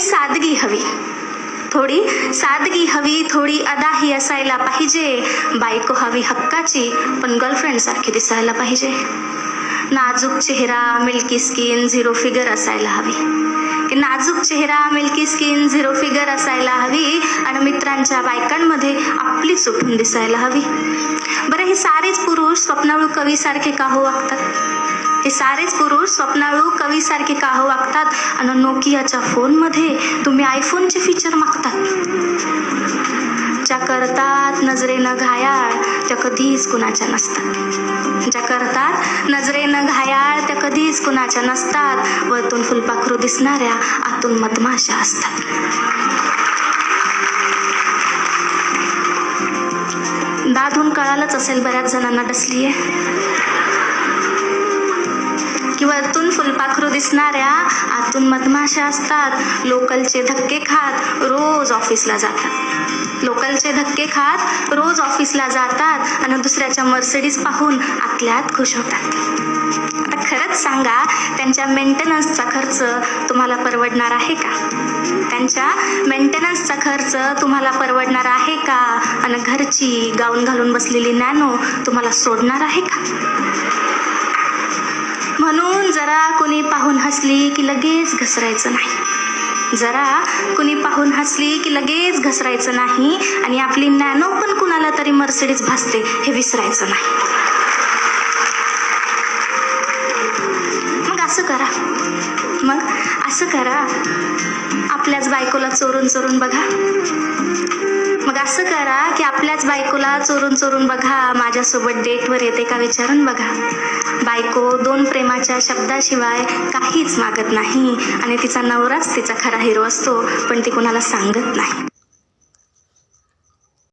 सादगी हवी, थोडी सादगी हवी, थोडी अदाही असायला पाहिजे. बायको हवी हक्काची, पण गर्लफ्रेंड सारखी दिसायला पाहिजे. नाजूक चेहरा, मिल्की स्किन, झिरो फिगर असायला हवी. की नाजूक चेहरा, मिल्की स्किन, झिरो फिगर असायला हवी आणि मित्रांच्या बायकांमध्ये आपलीच उठून दिसायला हवी. बरं, हे सारेच पुरुष स्वप्नाळू कवीसारखे का हो वागतात? हे सारेच पुरुष स्वप्नाळू कवीसारखे का हो वागतात आणि नोकियाच्या फोनमध्ये तुम्ही आयफोनचे फीचर मागतात? ज्या करतात नजरेनं घायाळ त्या कधीच कुणाच्या नसतात. ज्या करतात नजरेनं घायाळ त्या कधीच कुणाच्या नसतात. वरतून फुलपाखरू दिसणाऱ्या आतून मधमाशा असतात. दादून कळालंच असेल बऱ्याच जणांना डसलीये. की वरतून फुलपाखरू दिसणाऱ्या आतून मधमाशा असतात. लोकलचे धक्के खात रोज ऑफिसला जातात. लोकलचे धक्के खात रोज ऑफिसला जातात आणि दुसऱ्याच्या मर्सिडीज पाहून आतल्यात खुश होतात. आता खरंच सांगा, त्यांच्या मेंटेनन्सचा खर्च तुम्हाला परवडणार आहे का? त्यांच्या मेंटेनन्सचा खर्च तुम्हाला परवडणार आहे का? आणि घरची गाऊन घालून बसलेली नॅनो तुम्हाला सोडणार आहे का? म्हणून जरा कोणी पाहून हसली की लगेच घसरायचं नाही. जरा कुणी पाहून हसली की लगेच घसरायचं नाही आणि आपली नॅनो पण कुणाला तरी मर्सिडीज भासते हे विसरायचं नाही. मग असं करा, आपल्याच बायकोला चोरून चोरून बघा. मग असं करा की आपल्याच बायकोला चोरून चोरून बघा. माझ्यासोबत डेटवर येते का विचारून बघा. बायको 2 प्रेमाच्या शब्दाशिवाय काहीच मागत नाही आणि तिचा नवराच तिचा खरा हिरो असतो, पण ती कुणाला सांगत नाही.